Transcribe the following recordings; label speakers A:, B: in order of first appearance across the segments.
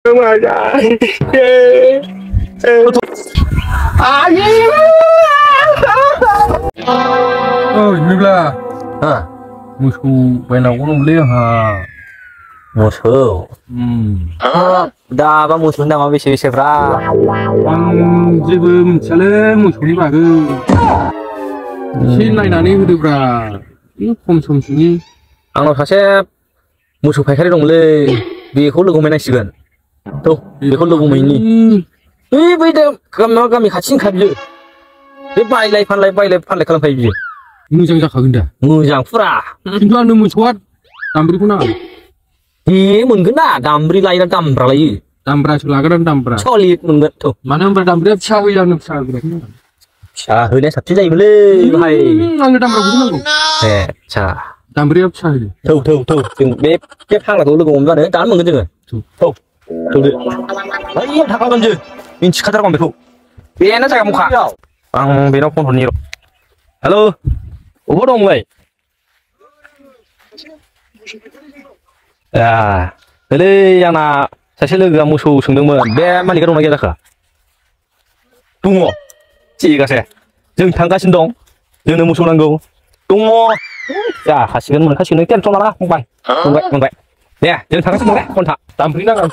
A: Nibla. Hah? Musuh pengen aku beli ha.
B: Musuh. Dah apa musuh nama bisi bra.
A: Jibu mencale musuh ni bagus. Sin naik itu bra. Ini kom sini.
B: Anglo saja musuh pakai dongले. Beku lu komen asigan. Tuh, beku lu komen ini. Ini beda kami kacing kabel. Ini bayi pan kalau kabel.
A: Mujang jak kagenda.
B: Mujang pura.
A: Itu anu musuhat. Tambri kuna.
B: Iya, mungkin dah. Tambri lain tambra lagi.
A: Tambra sulakan tambra.
B: Solid mungkin tuh.
A: Mana berdambri cahu yang cahu.
B: Cahu ni sabtu jadi boleh. Hai.
A: Angin tambra bukan?
B: Cah.
A: Tambri cahu.
B: Tuh. Jeung beb hang là lu ngom ra đấy, tán mừng cái chừng. Tuh. Đi. Đấy, thằng con chứ. Mình chỉ khát con bệp. Bé nó chạy một khả. Ang bé nó con hồn nhiều. Hello. Ủa đông vậy? À, thế đây yang là sẽ lừa gạt musuh sung mơ. Bé mà đi cái đông này kia ra đúng không? Chỉ cái xe. Dừng thằng cái xin đông. Dừng được musuh năng gấu. Đúng không? Ya, hasilkan mereka sini kan cuma lah, bang. Ya, jangan sangat semua kontak.
A: Tambrina kan.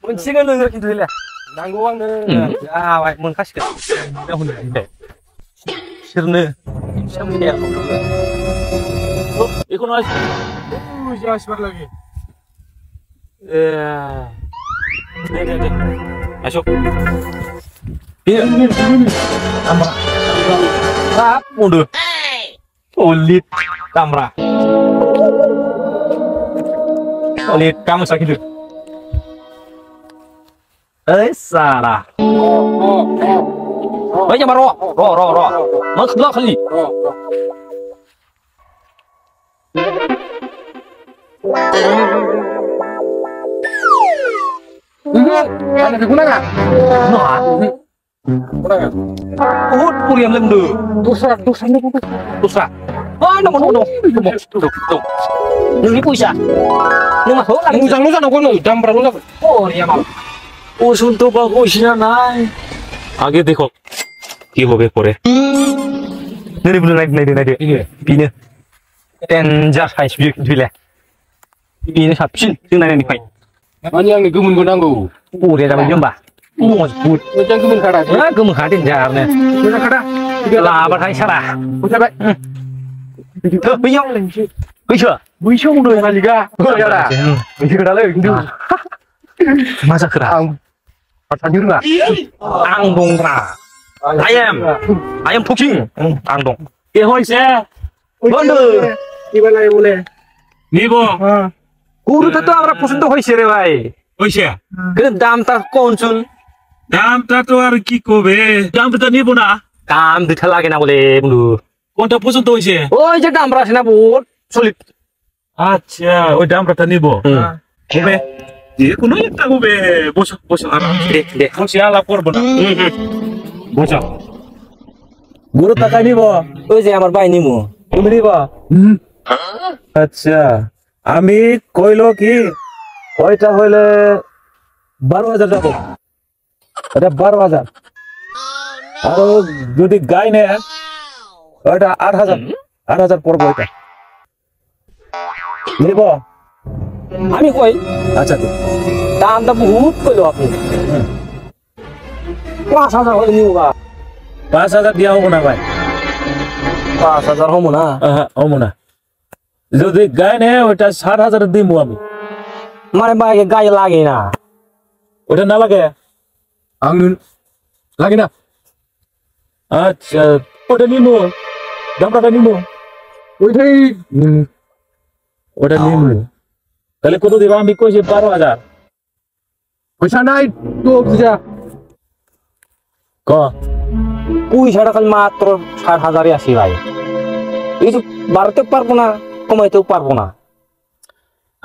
B: Mencingkan lu gitu lah.
A: Nangguang deh.
B: Ya, baik, mun kasih. Ya, mun. Sirne. Sampai. Ikut nasi.
A: Jangan sebar lagi.
B: Deh. Masuk.
A: Ini.
B: Tamra. Rap mundur. Solid Tamra. Solid kamu sakit dulu. Salah. Bây giờ mà ro. Mất lo cái gì?
A: Ada digunakan?
B: Nah. Kuriam lem dulu. Tusa. Oh, no. Tuh. Ini puisa. Ini mah hola.
A: Mujang lu sana kono, dampra lu.
B: Oh, ya mau. Usun tuh bagusnya naik. Aগে দেখো কি হবে পরে নেড়ে 비는 땡자 사이즈 빌래 비는 삽신 등나는 파이
A: Mana yang gemun gunanggu?
B: 우리 잡은 좀 봐. 굿.
A: Macam gemun kada.
B: 그럼 가든 자네.
A: Gemun kada.
B: 라바 하이 살아.
A: Ucap baik.
B: 더 비용. 그죠?
A: Buisong dulu yang liga. Oh ya dah. Ini kada lagi gitu.
B: 맞아 그라.
A: Pertanyaan enggak?
B: 앙동라. ayam 포킹. 앙동.
A: Ke hoi saya.
B: বন্ধু
A: Gimana ya boleh?
C: নিবো
B: গুরুতে তো আমরা পছন্দ হইছে রে ভাই
C: হইছে
B: কিন্তু দামটা কোন শুন
C: দামটা তো আর কি কবে দামটা নিবো না
B: দাম দিতে লাগে না বলে বন্ধু
C: কোনটা পছন্দ হইছে
B: ওই যে দামরা আছে না বহুত সলিড
C: আচ্ছা ওই দামটা নিবো কবে যে কোনো একটা কবে বসো আরাম
B: দেখ
C: বসে আলাপ করবো না বসো
B: গুরু টাকা নিব ওই যে আমার ভাই নিমু তুমি নিবা
C: আচ্ছা আমি কইলো কি ওইটা হইলে
B: 12,000 যাবো
C: এটা 12,000 আর যদি গাই নেয় ওইটা 8,000 পড়বো ওইটা নিব
B: আমি কই
C: আচ্ছা
B: দামটা বহুত কইলো আপনি 5,000 হলে নিব গা
C: 5,000 দিয়া হবো না ভাই
B: 5,000 হবো না
C: হবো না যদি গাই নেয় ওইটা 7,000 দিব আমি
B: মানে ভাই গায়ে লাগে না
C: ওটা না লাগে
A: Angin. Lagi nak?
C: আচ্ছা ওটা নিব দামটা নিব
A: Wih,
C: ওটা নিব তাহলে কত দিব আমি কইছি 12,000
A: bisa naik tuh bisa.
C: ক
B: পয়সাটা খালি মাত্র 7,000 আসি ভাই এই তো বাড়তে পারবো না কমাইতেও পারবো না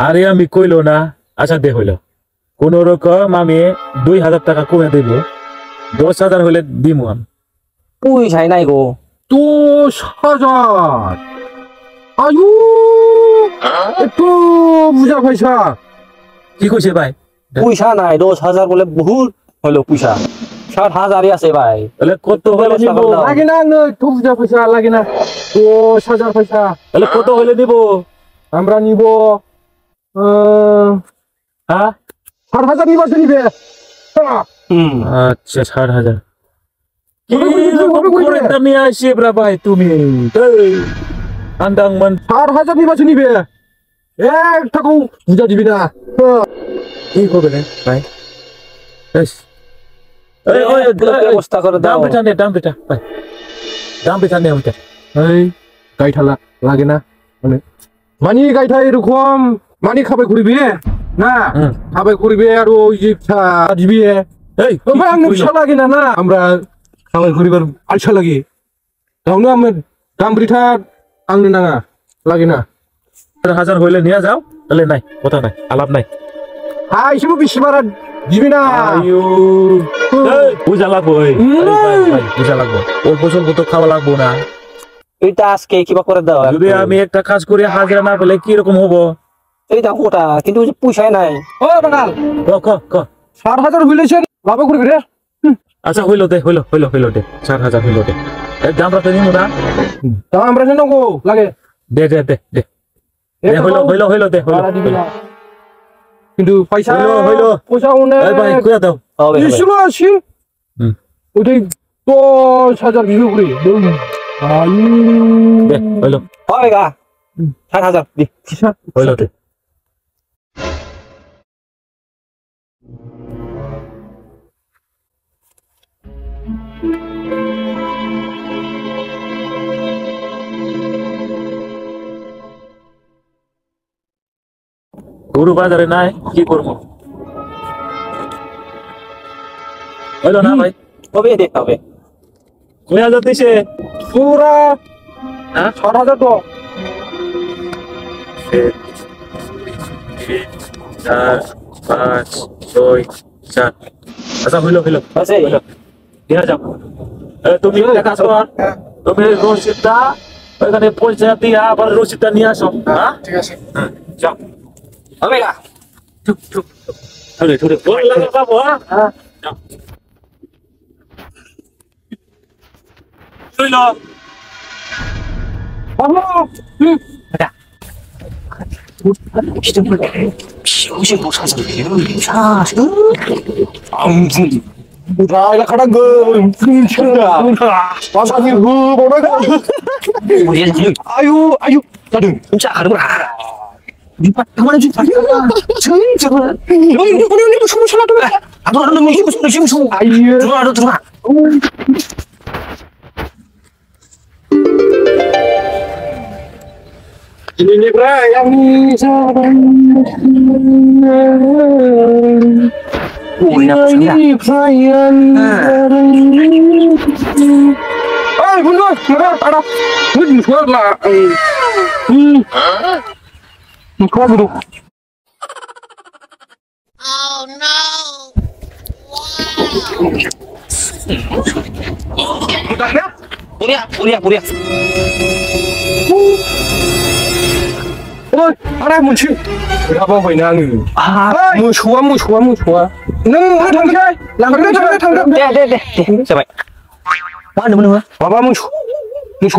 C: আরে আমি কইলো না আচ্ছা দে হইলো কোন রকম আমি 2,000 টাকা কমে দেব 10,000 হলে দিব আমি
B: পয়সাই নাই গো
A: Tuh saja. Ayo. একটু বুঝা পয়সা
C: কি কইছে ভাই
B: পয়সা নাই 10,000 বলে বহুত হলো পয়সা 60,000ই আছে ভাই
C: তাহলে কত হইলে দিব
A: লাগে না একটু বুঝা পয়সা লাগে না 10,000 পয়সা
C: তাহলে কত হইলে দিব
A: আমরা নিব
C: হ্যাঁ
A: 60,000 নিবা নিবে
C: আচ্ছা 60,000 কি করে তুমি আসে ব্রা ভাই তুমি আন্দাং মান
A: 60,000 নিবা নিবে এক টাকা বুঝা দিবি না
C: কি করবে রে ভাই এস এই ওই
B: ব্যবস্থা করে দাও
C: দাম বেটা ভাই দাম বেটা নে ওইটা
A: এই গাইঠা লাগে না মানে মানি গাইঠা এরকম মানি খাবে ঘুরবি না খাবে ঘুরবি আর ওই যে দিবি
C: এই
A: আচ্ছা লাগে না না আমরা খাবার ঘুরিবার আলসা লাগে তাহলে আমার দাম বৃথা আনলে না লাগে না
C: 1000 হইলে নিয়ে যাও তাহলে নাই কথা নাই আলাপ নাই
A: হ্যাঁ হিসেবে 20 বার দিবি না
C: আয়ো বুঝা লাগবো বুঝা লাগবো ওর ফসল কত খাওয়া লাগবো না
B: এইটা আজকে কিবা করে দাও
C: যদি আমি একটা কাজ করি হাজিরা না পেলে কি রকম হবো
B: এইটা কোটা কিন্তু পয়সাই নাই
A: ও বাঙাল
C: ক
A: 60,000 হইলেছে লাভ করবি রে
C: আচ্ছা হইলো দে 60,000 হইলো দে দামটা তো নিমু না
A: তা আমরা কেন গো লাগে
C: দে হইলো দে
A: কিন্তু পয়সা
C: হইলো
A: পয়সা উনে
C: এই ভাই কইয়া দাও
A: ইসলো আছি ওইটাই 10,000 ভিউ করে
C: দে হইলো
B: হয় গা 60,000 দি
C: হইলো দে গরু বাজারে নাই কি করবো হইলো না ভাই
B: কবে দেখতে হবে
C: কইয়া যাচ্ছে
A: পুরা
C: হ্যাঁ
A: 60,000 তো
C: 4 5 6 7 আচ্ছা হইলো
B: আছে
C: দিয়া যাও তুমি টাকা সর তুমি রসিদটা ওখানে পয়সা দিয়া আবার রসিদটা নিয়ে আসো হ্যাঁ
A: ঠিক আছে
C: যাও
B: হবে গা
C: চুপ ধরে বল লাগা বাবু হ্যাঁ যাও হইলো
A: Udah, kadang gue pasangnya ayo, tadi. Kemana sih? Ini musuh lah tuh. Ada musuh. Ayo. Terus. Ini bro, yang ini perayaan. Bunda, ada. Musuh lah. Musuh dulu.
D: Oh no!
B: Puria.
A: Ada muncul. Apa hoinya nih? Musuh. Neng, tangkap.
B: Deh. Siapa? Mana?
A: Bapa musuh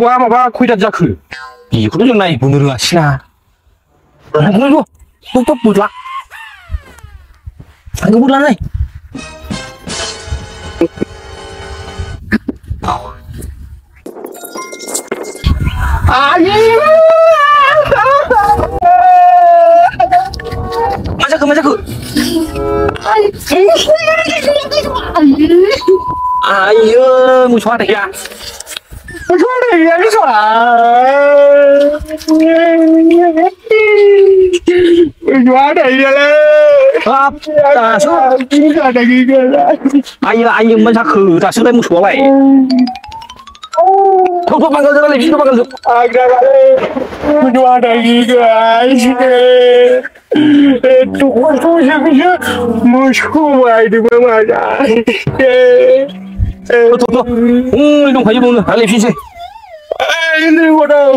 A: apa? Bapa kuidat jaku.
B: Iya, kudu yang naik bener lah sih. Tutup budak. Angkat budak nih. Majaku. Ayo, musuh ada ya. Ayo, majaku. Tak sudah musuh lagi. Kau panggil lagi, panggil.
A: guys. Musuh ada mana?
B: Tuh. Ini dong kayu bung. Alif sih.
A: Ini udah.